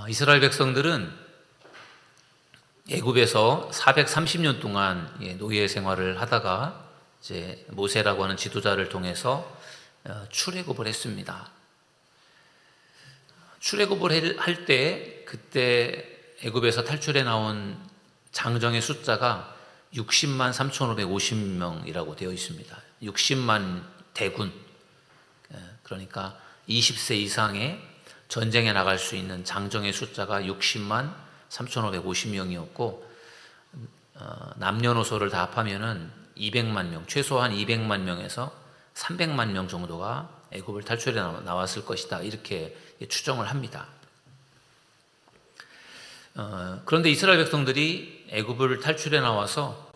이스라엘 백성들은 애굽에서 430년 동안 노예 생활을 하다가 이제 모세라고 하는 지도자를 통해서 출애굽을 했습니다. 출애굽을 할 때 그때 애굽에서 탈출해 나온 장정의 숫자가 60만 3,550명이라고 되어 있습니다. 60만 대군, 그러니까 20세 이상의 전쟁에 나갈 수 있는 장정의 숫자가 60만 3,550명이었고 남녀노소를 다 합하면은 200만 명, 최소한 200만 명에서 300만 명 정도가 애굽을 탈출해 나왔을 것이다, 이렇게 추정을 합니다. 그런데 이스라엘 백성들이 애굽을 탈출해 나와서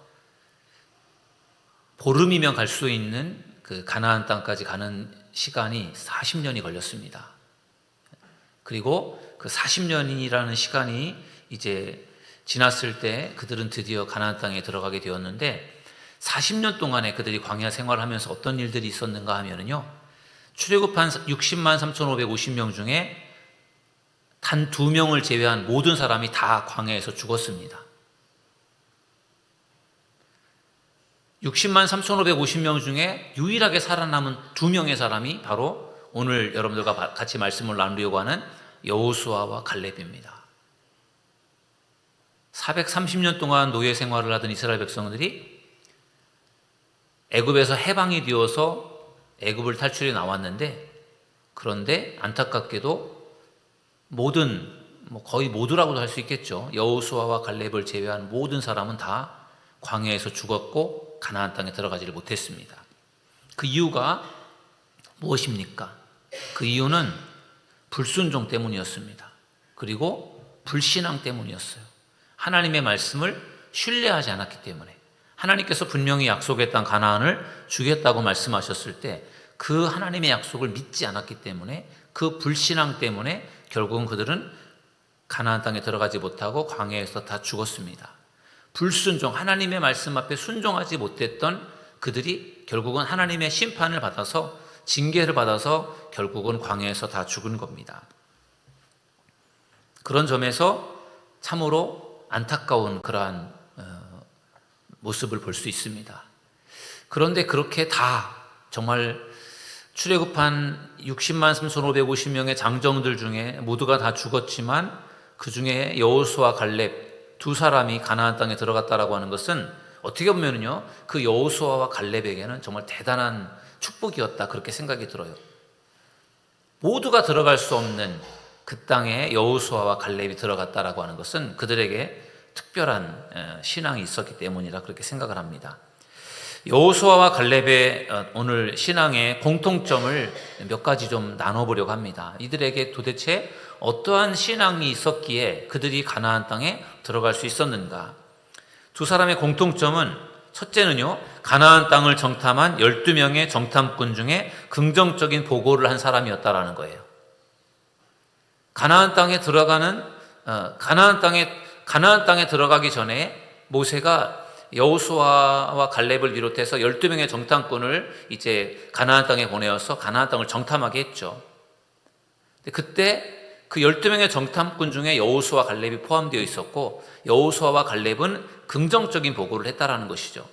보름이면 갈 수 있는 그 가나안 땅까지 가는 시간이 40년이 걸렸습니다. 그리고 그 40년이라는 시간이 이제 지났을 때 그들은 드디어 가나안 땅에 들어가게 되었는데, 40년 동안에 그들이 광야 생활을 하면서 어떤 일들이 있었는가 하면은요, 출애굽한 60만 3,550명 중에 단 2명을 제외한 모든 사람이 다 광야에서 죽었습니다. 60만 3,550명 중에 유일하게 살아남은 2명의 사람이 바로 오늘 여러분들과 같이 말씀을 나누려고 하는 여호수아와 갈렙입니다. 430년 동안 노예 생활을 하던 이스라엘 백성들이 애굽에서 해방이 되어서 애굽을 탈출해 나왔는데, 그런데 안타깝게도 거의 모두라고도 할 수 있겠죠. 여호수아와 갈렙을 제외한 모든 사람은 다 광야에서 죽었고 가나안 땅에 들어가지를 못했습니다. 그 이유가 무엇입니까? 그 이유는 불순종 때문이었습니다. 그리고 불신앙 때문이었어요. 하나님의 말씀을 신뢰하지 않았기 때문에, 하나님께서 분명히 약속했던 가나안을 주겠다고 말씀하셨을 때 그 하나님의 약속을 믿지 않았기 때문에, 그 불신앙 때문에 결국은 그들은 가나안 땅에 들어가지 못하고 광야에서 다 죽었습니다. 불순종, 하나님의 말씀 앞에 순종하지 못했던 그들이 결국은 하나님의 심판을 받아서, 징계를 받아서 결국은 광야에서 다 죽은 겁니다. 그런 점에서 참으로 안타까운 그러한 모습을 볼 수 있습니다. 그런데 그렇게 다 정말 출애굽한 60만 3,550명의 장정들 중에 모두가 다 죽었지만, 그 중에 여호수아 갈렙 2사람이 가나안 땅에 들어갔다라고 하는 것은 어떻게 보면요, 그 여호수아와 갈렙에게는 정말 대단한 축복이었다, 그렇게 생각이 들어요. 모두가 들어갈 수 없는 그 땅에 여호수아와 갈렙이 들어갔다라고 하는 것은 그들에게 특별한 신앙이 있었기 때문이라 그렇게 생각을 합니다. 여호수아와 갈렙의 오늘 신앙의 공통점을 몇 가지 좀 나눠보려고 합니다. 이들에게 도대체 어떠한 신앙이 있었기에 그들이 가나안 땅에 들어갈 수 있었는가? 2사람의 공통점은, 첫째는요, 가나안 땅을 정탐한 12명의 정탐꾼 중에 긍정적인 보고를 한 사람이었다라는 거예요. 가나안 땅에 들어가기 전에 모세가 여호수아와 갈렙을 비롯해서 12명의 정탐꾼을 이제 가나안 땅에 보내어서 가나안 땅을 정탐하게 했죠. 그때 그 12명의 정탐꾼 중에 여호수아 갈렙이 포함되어 있었고, 여호수아와 갈렙은 긍정적인 보고를 했다라는 것이죠.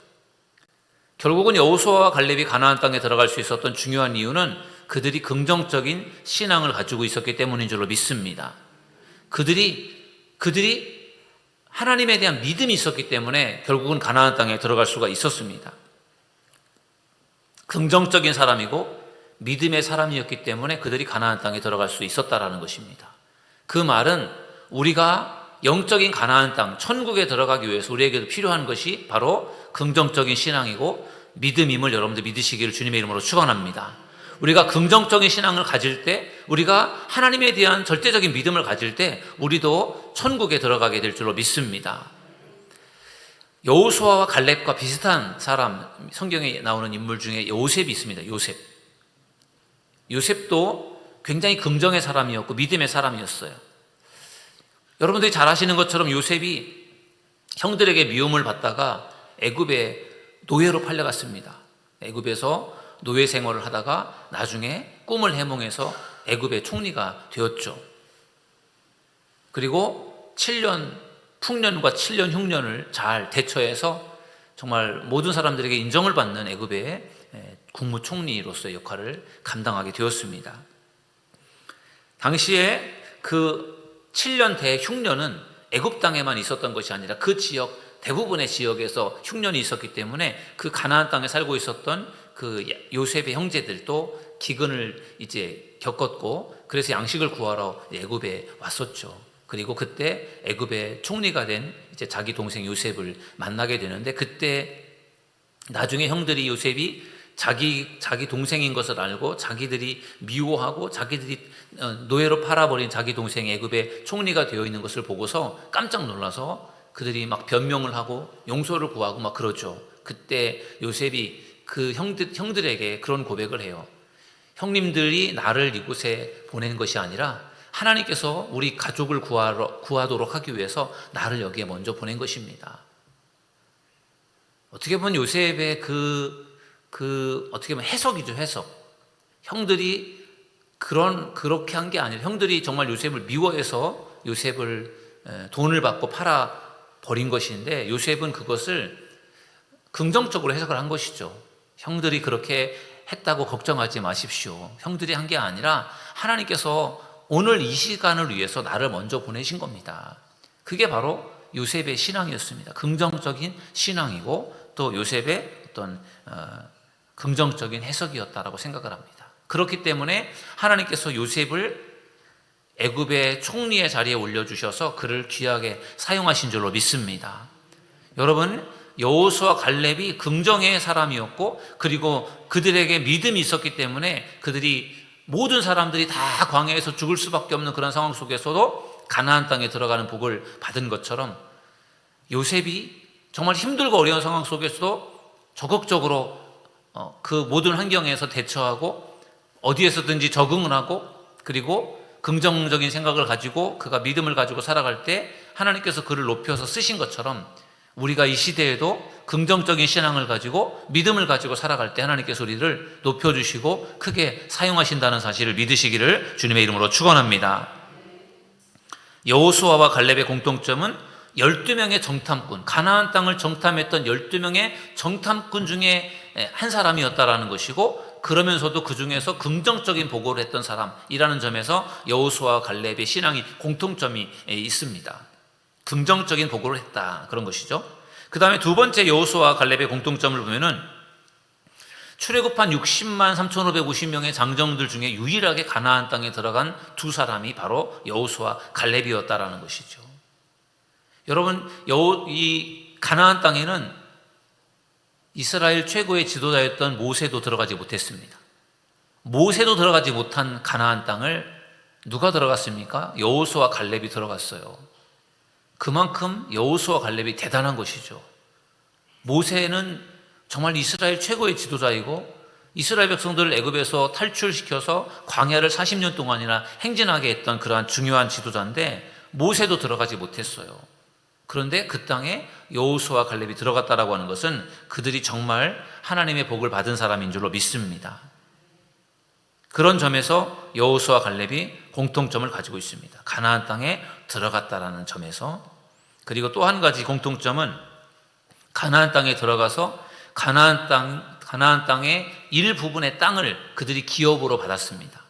결국은 여호수아와 갈렙이 가나안 땅에 들어갈 수 있었던 중요한 이유는 그들이 긍정적인 신앙을 가지고 있었기 때문인 줄로 믿습니다. 그들이 하나님에 대한 믿음이 있었기 때문에 결국은 가나안 땅에 들어갈 수가 있었습니다. 긍정적인 사람이고 믿음의 사람이었기 때문에 그들이 가나안 땅에 들어갈 수 있었다라는 것입니다. 그 말은 우리가 영적인 가나안 땅, 천국에 들어가기 위해서 우리에게도 필요한 것이 바로 긍정적인 신앙이고 믿음임을 여러분들 믿으시기를 주님의 이름으로 축원합니다. 우리가 긍정적인 신앙을 가질 때, 우리가 하나님에 대한 절대적인 믿음을 가질 때 우리도 천국에 들어가게 될 줄로 믿습니다. 여호수아와 갈렙과 비슷한 사람, 성경에 나오는 인물 중에 요셉이 있습니다. 요셉도 굉장히 긍정의 사람이었고 믿음의 사람이었어요. 여러분들이 잘 아시는 것처럼 요셉이 형들에게 미움을 받다가 애굽에 노예로 팔려갔습니다. 애굽에서 노예 생활을 하다가 나중에 꿈을 해몽해서 애굽의 총리가 되었죠. 그리고 7년 풍년과 7년 흉년을 잘 대처해서 정말 모든 사람들에게 인정을 받는 애굽의 국무총리로서의 역할을 감당하게 되었습니다. 당시에 그 7년 대흉년은 애굽 땅에만 있었던 것이 아니라 그 지역 대부분의 지역에서 흉년이 있었기 때문에 그 가나안 땅에 살고 있었던 그 요셉의 형제들도 기근을 이제 겪었고, 그래서 양식을 구하러 애굽에 왔었죠. 그리고 그때 애굽의 총리가 된 이제 자기 동생 요셉을 만나게 되는데, 그때 나중에 형들이 요셉이 자기 동생인 것을 알고 자기들이 미워하고 자기들이 노예로 팔아버린 자기 동생이 애굽의 총리가 되어 있는 것을 보고서 깜짝 놀라서 그들이 막 변명을 하고 용서를 구하고 막 그러죠. 그때 요셉이 그 형들에게 그런 고백을 해요. 형님들이 나를 이곳에 보낸 것이 아니라 하나님께서 우리 가족을 구하도록 하기 위해서 나를 여기에 먼저 보낸 것입니다. 어떻게 보면 요셉의 어떻게 보면 해석이죠, 해석. 형들이 그렇게 한 게 아니라 형들이 정말 요셉을 미워해서 요셉을 돈을 받고 팔아 버린 것인데, 요셉은 그것을 긍정적으로 해석을 한 것이죠. 형들이 그렇게 했다고 걱정하지 마십시오. 형들이 한 게 아니라 하나님께서 오늘 이 시간을 위해서 나를 먼저 보내신 겁니다. 그게 바로 요셉의 신앙이었습니다. 긍정적인 신앙이고 또 요셉의 어떤 긍정적인 해석이었다라고 생각을 합니다. 그렇기 때문에 하나님께서 요셉을 애굽의 총리의 자리에 올려주셔서 그를 귀하게 사용하신 줄로 믿습니다. 여러분, 여호수아 갈렙이 긍정의 사람이었고, 그리고 그들에게 믿음이 있었기 때문에 그들이 모든 사람들이 다 광야에서 죽을 수밖에 없는 그런 상황 속에서도 가나안 땅에 들어가는 복을 받은 것처럼, 요셉이 정말 힘들고 어려운 상황 속에서도 적극적으로 그 모든 환경에서 대처하고 어디에서든지 적응을 하고, 그리고 긍정적인 생각을 가지고 그가 믿음을 가지고 살아갈 때 하나님께서 그를 높여서 쓰신 것처럼, 우리가 이 시대에도 긍정적인 신앙을 가지고 믿음을 가지고 살아갈 때 하나님께서 우리를 높여주시고 크게 사용하신다는 사실을 믿으시기를 주님의 이름으로 축원합니다. 여호수아와 갈렙의 공통점은 12명의 정탐꾼, 가나안 땅을 정탐했던 12명의 정탐꾼 중에 한 사람이었다라는 것이고, 그러면서도 그 중에서 긍정적인 보고를 했던 사람이라는 점에서 여호수아와 갈렙의 신앙이 공통점이 있습니다. 긍정적인 보고를 했다, 그런 것이죠. 그 다음에 두 번째 여호수아와 갈렙의 공통점을 보면은 출애굽한 60만 3,550명의 장정들 중에 유일하게 가나안 땅에 들어간 두 사람이 바로 여호수아 갈렙이었다라는 것이죠. 여러분, 이 가나안 땅에는 이스라엘 최고의 지도자였던 모세도 들어가지 못했습니다. 모세도 들어가지 못한 가나안 땅을 누가 들어갔습니까? 여호수아 갈렙이 들어갔어요. 그만큼 여호수아 갈렙이 대단한 것이죠. 모세는 정말 이스라엘 최고의 지도자이고 이스라엘 백성들을 애굽에서 탈출시켜서 광야를 40년 동안이나 행진하게 했던 그러한 중요한 지도자인데, 모세도 들어가지 못했어요. 그런데 그 땅에 여호수아 갈렙이 들어갔다라고 하는 것은 그들이 정말 하나님의 복을 받은 사람인 줄로 믿습니다. 그런 점에서 여호수아 갈렙이 공통점을 가지고 있습니다. 가나안 땅에 들어갔다라는 점에서. 그리고 또 한 가지 공통점은 가나안 땅에 들어가서 가나안 땅의 일부분의 땅을 그들이 기업으로 받았습니다.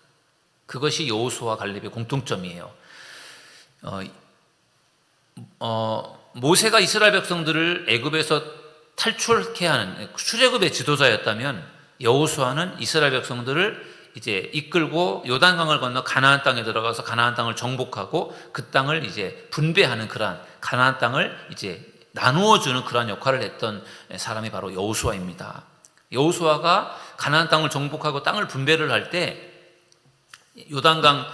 그것이 여호수아 갈렙의 공통점이에요. 모세가 이스라엘 백성들을 애굽에서 탈출케 하는 출애굽의 지도자였다면, 여호수아는 이스라엘 백성들을 이제 이끌고 요단강을 건너 가나안 땅에 들어가서 가나안 땅을 정복하고 그 땅을 이제 분배하는, 그러한 가나안 땅을 이제 나누어 주는 그러한 역할을 했던 사람이 바로 여호수아입니다. 여호수아가 가나안 땅을 정복하고 땅을 분배를 할 때 요단강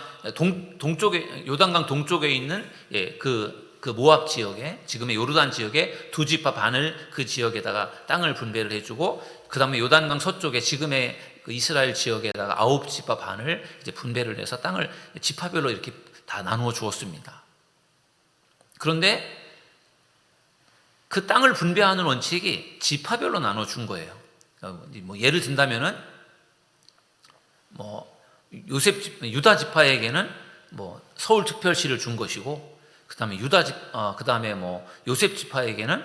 동쪽에 있는 그 모압 지역에, 지금의 요르단 지역에 두 지파 반을 그 지역에다가 땅을 분배를 해주고, 그 다음에 요단강 서쪽에 지금의 그 이스라엘 지역에다가 9지파 반을 이제 분배를 해서 땅을 지파별로 이렇게 다 나누어 주었습니다. 그런데 그 땅을 분배하는 원칙이 지파별로 나눠 준 거예요. 예를 든다면은 유다 지파에게는 서울특별시를 준 것이고, 그다음에 그다음에 뭐 요셉 지파에게는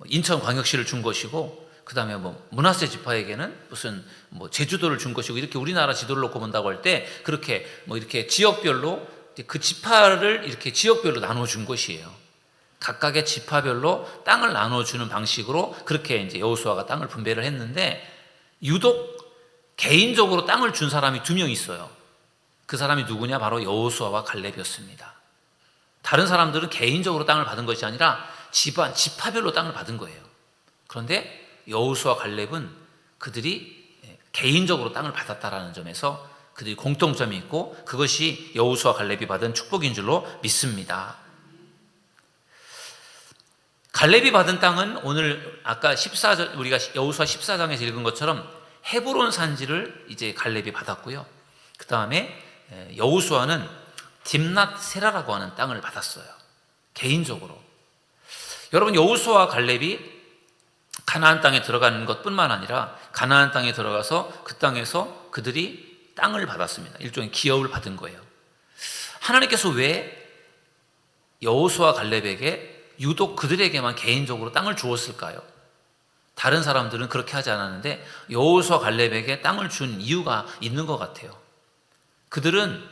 인천광역시를 준 것이고, 그다음에 뭐 므낫세 지파에게는 무슨 뭐 제주도를 준 것이고, 이렇게 우리나라 지도를 놓고 본다고 할 때 그렇게 뭐 이렇게 지역별로 그 지파를 이렇게 지역별로 나눠 준 것이에요. 각각의 지파별로 땅을 나눠 주는 방식으로 그렇게 이제 여호수아가 땅을 분배를 했는데, 유독 개인적으로 땅을 준 사람이 2명 있어요. 그 사람이 누구냐? 바로 여호수아와 갈렙이었습니다. 다른 사람들은 개인적으로 땅을 받은 것이 아니라 지파별로 땅을 받은 거예요. 그런데 여호수아 갈렙은 그들이 개인적으로 땅을 받았다라는 점에서 그들이 공통점이 있고, 그것이 여호수아 갈렙이 받은 축복인 줄로 믿습니다. 갈렙이 받은 땅은 오늘 아까 우리가 여호수아 14장에서 읽은 것처럼 헤브론 산지를 이제 갈렙이 받았고요. 그 다음에 여호수아는 딥낫 세라라고 하는 땅을 받았어요. 개인적으로. 여러분, 여호수아와 갈렙이 가나안 땅에 들어가는 것뿐만 아니라 가나안 땅에 들어가서 그 땅에서 그들이 땅을 받았습니다. 일종의 기업을 받은 거예요. 하나님께서 왜 여호수아 갈렙에게 유독 그들에게만 개인적으로 땅을 주었을까요? 다른 사람들은 그렇게 하지 않았는데 여호수아 갈렙에게 땅을 준 이유가 있는 것 같아요. 그들은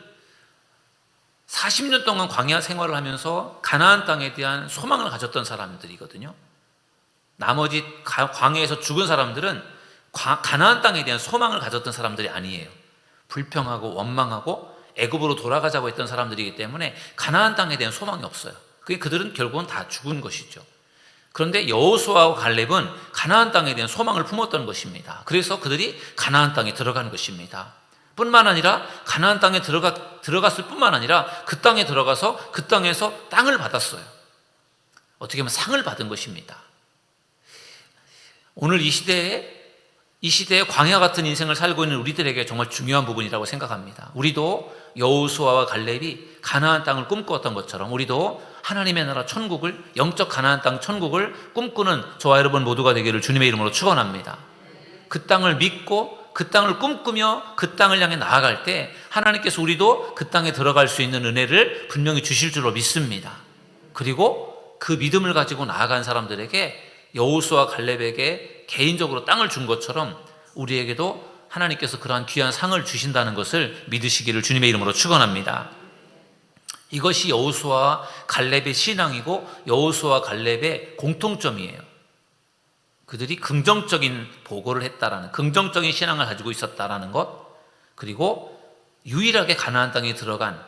40년 동안 광야 생활을 하면서 가나안 땅에 대한 소망을 가졌던 사람들이거든요. 나머지 광야에서 죽은 사람들은 가나안 땅에 대한 소망을 가졌던 사람들이 아니에요. 불평하고 원망하고 애굽으로 돌아가자고 했던 사람들이기 때문에 가나안 땅에 대한 소망이 없어요. 그들은 결국은 다 죽은 것이죠. 그런데 여호수아와 갈렙은 가나안 땅에 대한 소망을 품었던 것입니다. 그래서 그들이 가나안 땅에 들어간 것입니다. 뿐만 아니라 가나안 땅에 들어갔을 뿐만 아니라 그 땅에 들어가서 그 땅에서 땅을 받았어요. 어떻게 보면 상을 받은 것입니다. 오늘 이 시대에 광야 같은 인생을 살고 있는 우리들에게 정말 중요한 부분이라고 생각합니다. 우리도 여호수아와 갈렙이 가나안 땅을 꿈꾸었던 것처럼 우리도 하나님의 나라 천국을, 영적 가나안 땅 천국을 꿈꾸는 저와 여러분 모두가 되기를 주님의 이름으로 축원합니다. 그 땅을 믿고 그 땅을 꿈꾸며 그 땅을 향해 나아갈 때 하나님께서 우리도 그 땅에 들어갈 수 있는 은혜를 분명히 주실 줄로 믿습니다. 그리고 그 믿음을 가지고 나아간 사람들에게 여호수아 갈렙에게 개인적으로 땅을 준 것처럼 우리에게도 하나님께서 그러한 귀한 상을 주신다는 것을 믿으시기를 주님의 이름으로 축원합니다. 이것이 여호수아 갈렙의 신앙이고 여호수아 갈렙의 공통점이에요. 그들이 긍정적인 보고를 했다라는, 긍정적인 신앙을 가지고 있었다라는 것, 그리고 유일하게 가나안 땅에 들어간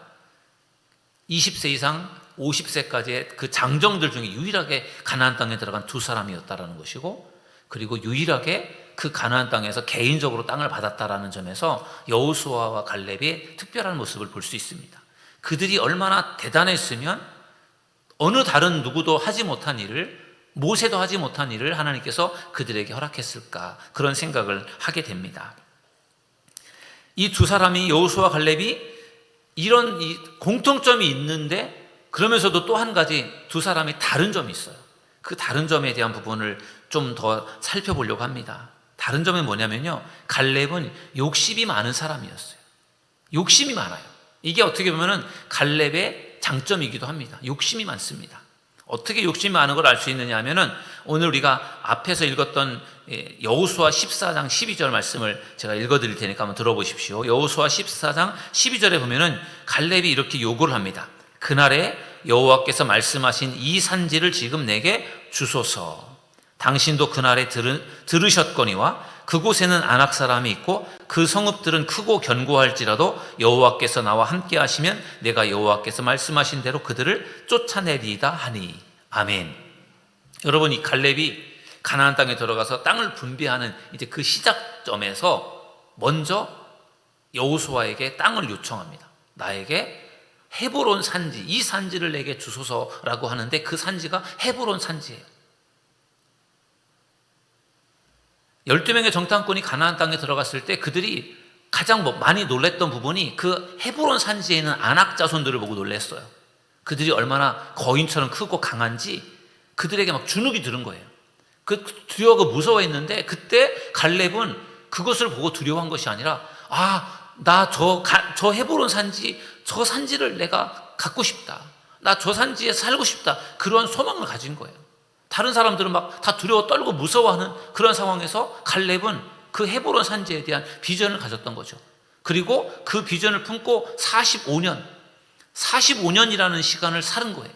20세 이상 50세까지의 그 장정들 중에 유일하게 가나안 땅에 들어간 2사람이었다라는 것이고, 그리고 유일하게 그 가나안 땅에서 개인적으로 땅을 받았다라는 점에서 여호수아와 갈렙의 특별한 모습을 볼 수 있습니다. 그들이 얼마나 대단했으면 어느 다른 누구도 하지 못한 일을, 모세도 하지 못한 일을 하나님께서 그들에게 허락했을까, 그런 생각을 하게 됩니다. 이 2사람이, 여호수아 갈렙이 이런 공통점이 있는데 그러면서도 또 한 가지 2사람이 다른 점이 있어요. 그 다른 점에 대한 부분을 좀 더 살펴보려고 합니다. 다른 점은 뭐냐면요, 갈렙은 욕심이 많은 사람이었어요. 욕심이 많아요. 이게 어떻게 보면 갈렙의 장점이기도 합니다. 욕심이 많습니다. 어떻게 욕심이 많은 걸 알 수 있느냐 하면은 오늘 우리가 앞에서 읽었던 여호수아 14장 12절 말씀을 제가 읽어드릴 테니까 한번 들어보십시오. 여호수아 14장 12절에 보면은 갈렙이 이렇게 요구를 합니다. 그날에 여호와께서 말씀하신 이 산지를 지금 내게 주소서. 당신도 그날에 들으셨거니와 그곳에는 아낙 사람이 있고 그 성읍들은 크고 견고할지라도 여호와께서 나와 함께 하시면 내가 여호와께서 말씀하신 대로 그들을 쫓아내리이다 하니. 아멘. 여러분, 이 갈렙이 가나안 땅에 들어가서 땅을 분배하는 이제 그 시작점에서 먼저 여호수아에게 땅을 요청합니다. 나에게 헤브론 산지, 이 산지를 내게 주소서라고 하는데 그 산지가 헤브론 산지예요. 12명의 정탐꾼이 가나안 땅에 들어갔을 때 그들이 가장 많이 놀랬던 부분이 그 헤브론 산지에 있는 아낙 자손들을 보고 놀랬어요. 그들이 얼마나 거인처럼 크고 강한지 그들에게 막 주눅이 드는 거예요. 그 두려워하고 무서워했는데 그때 갈렙은 그것을 보고 두려워한 것이 아니라, 나 저 헤브론 산지, 저 산지를 내가 갖고 싶다. 나 저 산지에 살고 싶다. 그런 소망을 가진 거예요. 다른 사람들은 막 다 두려워 떨고 무서워하는 그런 상황에서 갈렙은 그 헤브론 산지에 대한 비전을 가졌던 거죠. 그리고 그 비전을 품고 45년이라는 시간을 사는 거예요.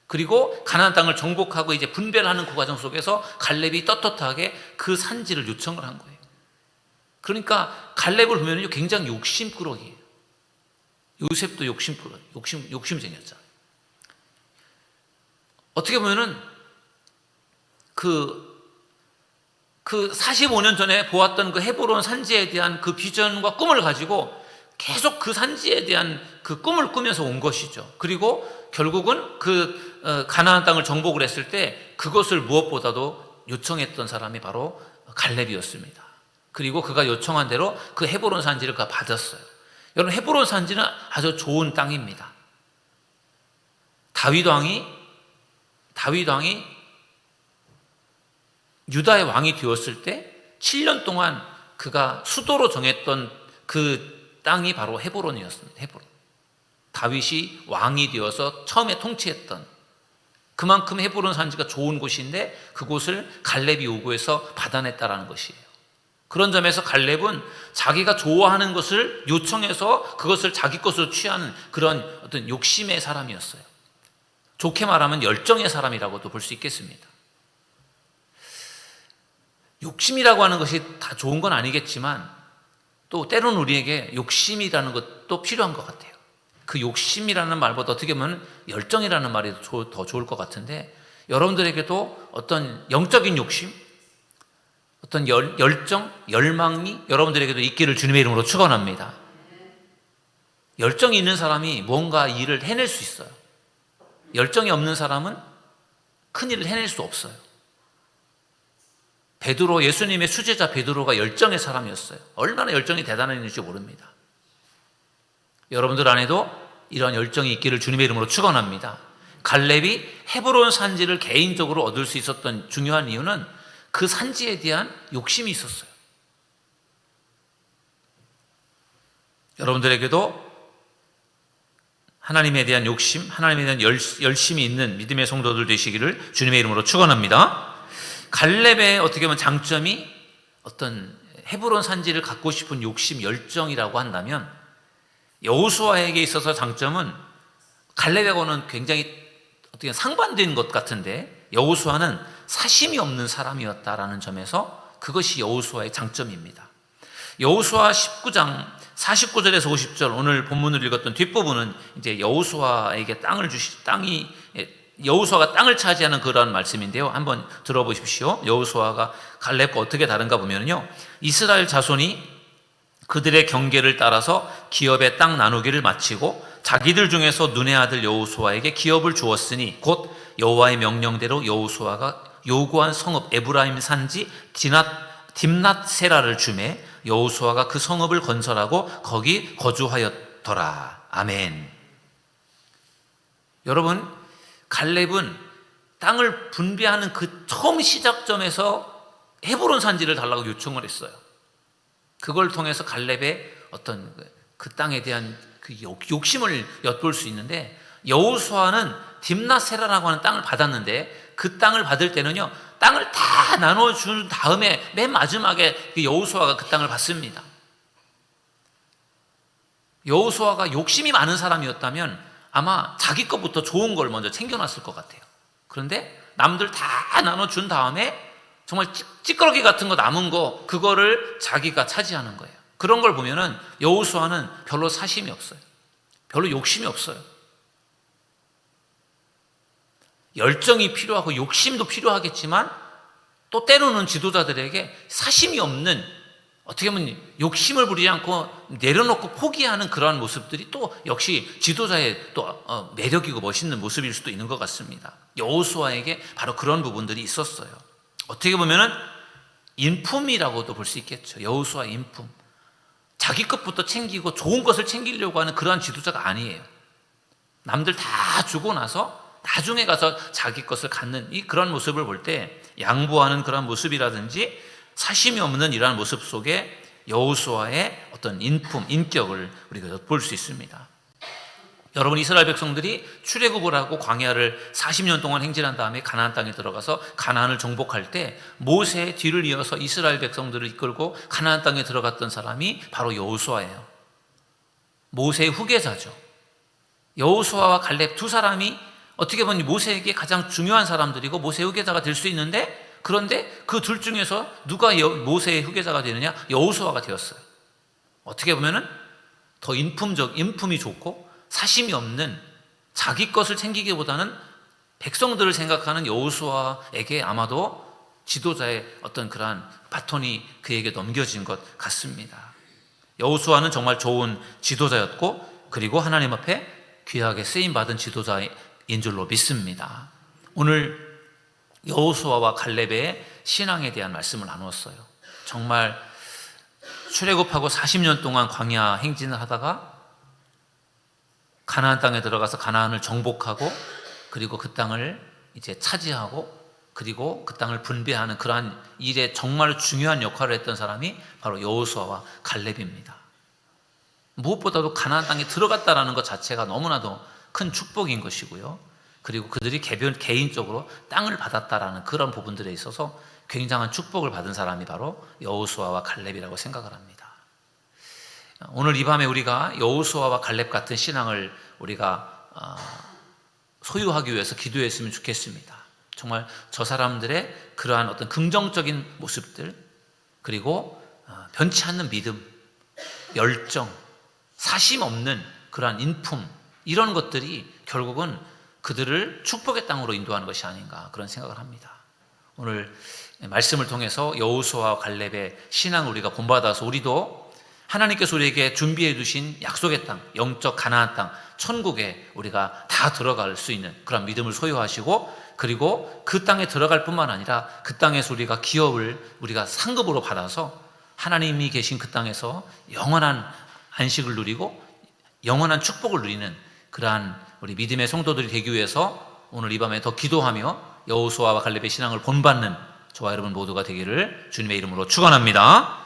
그리고 가나안 땅을 정복하고 이제 분배를 하는 그 과정 속에서 갈렙이 떳떳하게 그 산지를 요청을 한 거예요. 그러니까 갈렙을 보면 굉장히 욕심꾸러기예요. 요셉도 욕심쟁이였잖아요. 어떻게 보면은 그 45년 전에 보았던 그 헤브론 산지에 대한 그 비전과 꿈을 가지고 계속 그 산지에 대한 그 꿈을 꾸면서 온 것이죠. 그리고 결국은 그 가나안 땅을 정복을 했을 때 그것을 무엇보다도 요청했던 사람이 바로 갈렙이었습니다. 그리고 그가 요청한 대로 그 헤브론 산지를 그가 받았어요. 여러분, 헤브론 산지는 아주 좋은 땅입니다. 다윗 왕이 유다의 왕이 되었을 때 7년 동안 그가 수도로 정했던 그 땅이 바로 헤브론이었습니다. 헤브론. 다윗이 왕이 되어서 처음에 통치했던, 그만큼 헤브론 산지가 좋은 곳인데 그곳을 갈렙이 요구해서 받아냈다라는 것이에요. 그런 점에서 갈렙은 자기가 좋아하는 것을 요청해서 그것을 자기 것으로 취하는 그런 어떤 욕심의 사람이었어요. 좋게 말하면 열정의 사람이라고도 볼 수 있겠습니다. 욕심이라고 하는 것이 다 좋은 건 아니겠지만 또 때로는 우리에게 욕심이라는 것도 필요한 것 같아요. 그 욕심이라는 말보다 어떻게 보면 열정이라는 말이 더 좋을 것 같은데, 여러분들에게도 어떤 영적인 욕심, 어떤 열정, 열망이 여러분들에게도 있기를 주님의 이름으로 축원합니다. 열정이 있는 사람이 뭔가 일을 해낼 수 있어요. 열정이 없는 사람은 큰 일을 해낼 수 없어요. 베드로, 예수님의 수제자 베드로가 열정의 사람이었어요. 얼마나 열정이 대단했는지 모릅니다. 여러분들 안에도 이러한 열정이 있기를 주님의 이름으로 축원합니다. 갈렙이 헤브론 산지를 개인적으로 얻을 수 있었던 중요한 이유는 그 산지에 대한 욕심이 있었어요. 여러분들에게도 하나님에 대한 욕심, 하나님에 대한 열심이 있는 믿음의 성도들 되시기를 주님의 이름으로 축원합니다. 갈렙의 어떻게 보면 장점이 어떤 헤브론 산지를 갖고 싶은 욕심, 열정이라고 한다면, 여호수아에게 있어서 장점은 갈렙하고는 굉장히 어떻게 상반된 것 같은데, 여호수아는 사심이 없는 사람이었다라는 점에서 그것이 여호수아의 장점입니다. 여호수아 19장 49절에서 50절, 오늘 본문을 읽었던 뒷부분은 이제 여호수아에게 여호수아가 땅을 차지하는 그런 말씀인데요. 한번 들어보십시오. 여호수아가 갈렙과 어떻게 다른가 보면요, 이스라엘 자손이 그들의 경계를 따라서 기업의 땅 나누기를 마치고 자기들 중에서 눈의 아들 여호수아에게 기업을 주었으니 곧 여호와의 명령대로 여호수아가 요구한 성읍 에브라임 산지 딥낫세라를 주매 여호수아가 그 성읍을 건설하고 거기 거주하였더라. 아멘. 여러분, 갈렙은 땅을 분배하는 그 처음 시작점에서 헤브론 산지를 달라고 요청을 했어요. 그걸 통해서 갈렙의 어떤 그 땅에 대한 그 욕심을 엿볼 수 있는데, 여호수아는 딥낫세라라고 하는 땅을 받았는데 그 땅을 받을 때는요, 땅을 다 나눠준 다음에 맨 마지막에 여호수아가 그 땅을 받습니다. 여호수아가 욕심이 많은 사람이었다면 아마 자기 것부터 좋은 걸 먼저 챙겨놨을 것 같아요. 그런데 남들 다 나눠준 다음에 정말 찌끄러기 같은 거 남은 거, 그거를 자기가 차지하는 거예요. 그런 걸 보면은 여호수아는 별로 사심이 없어요. 별로 욕심이 없어요. 열정이 필요하고 욕심도 필요하겠지만 또 때로는 지도자들에게 사심이 없는, 어떻게 보면 욕심을 부리지 않고 내려놓고 포기하는 그러한 모습들이 또 역시 지도자의 또 매력이고 멋있는 모습일 수도 있는 것 같습니다. 여호수아에게 바로 그런 부분들이 있었어요. 어떻게 보면은 인품이라고도 볼 수 있겠죠. 여호수아의 인품. 자기 것부터 챙기고 좋은 것을 챙기려고 하는 그러한 지도자가 아니에요. 남들 다 주고 나서 나중에 가서 자기 것을 갖는 이 그런 모습을 볼 때 양보하는 그런 모습이라든지 사심이 없는 이러한 모습 속에 여호수아의 어떤 인품, 인격을 우리가 엿볼 수 있습니다. 여러분, 이스라엘 백성들이 출애굽을 하고 광야를 40년 동안 행진한 다음에 가나안 땅에 들어가서 가나안을 정복할 때 모세의 뒤를 이어서 이스라엘 백성들을 이끌고 가나안 땅에 들어갔던 사람이 바로 여호수아예요. 모세의 후계자죠. 여호수아와 갈렙 두 사람이 어떻게 보면 모세에게 가장 중요한 사람들이고 모세의 후계자가 될 수 있는데, 그런데 그 둘 중에서 누가 모세의 후계자가 되느냐? 여호수아가 되었어요. 어떻게 보면은 더 인품이 좋고 사심이 없는, 자기 것을 챙기기보다는 백성들을 생각하는 여호수아에게 아마도 지도자의 어떤 그러한 바톤이 그에게 넘겨진 것 같습니다. 여호수아는 정말 좋은 지도자였고, 그리고 하나님 앞에 귀하게 쓰임받은 지도자인 줄로 믿습니다. 오늘 여호수아와 갈렙의 신앙에 대한 말씀을 나누었어요. 정말 출애굽하고 40년 동안 광야 행진을 하다가 가나안 땅에 들어가서 가나안을 정복하고, 그리고 그 땅을 이제 차지하고, 그리고 그 땅을 분배하는 그러한 일에 정말 중요한 역할을 했던 사람이 바로 여호수아와 갈렙입니다. 무엇보다도 가나안 땅에 들어갔다라는 것 자체가 너무나도 큰 축복인 것이고요. 그리고 그들이 개인적으로 땅을 받았다라는 그런 부분들에 있어서 굉장한 축복을 받은 사람이 바로 여호수아와 갈렙이라고 생각을 합니다. 오늘 이 밤에 우리가 여호수아와 갈렙 같은 신앙을 우리가 소유하기 위해서 기도했으면 좋겠습니다. 정말 저 사람들의 그러한 어떤 긍정적인 모습들, 그리고 변치 않는 믿음, 열정, 사심 없는 그러한 인품, 이런 것들이 결국은 그들을 축복의 땅으로 인도하는 것이 아닌가, 그런 생각을 합니다. 오늘 말씀을 통해서 여호수아와 갈렙의 신앙을 우리가 본받아서 우리도 하나님께서 우리에게 준비해 두신 약속의 땅, 영적 가나안 땅, 천국에 우리가 다 들어갈 수 있는 그런 믿음을 소유하시고, 그리고 그 땅에 들어갈 뿐만 아니라 그 땅에서 우리가 기업을 우리가 상급으로 받아서 하나님이 계신 그 땅에서 영원한 안식을 누리고 영원한 축복을 누리는 그러한 우리 믿음의 성도들이 되기 위해서 오늘 이 밤에 더 기도하며 여호수아와 갈렙의 신앙을 본받는 저와 여러분 모두가 되기를 주님의 이름으로 축원합니다.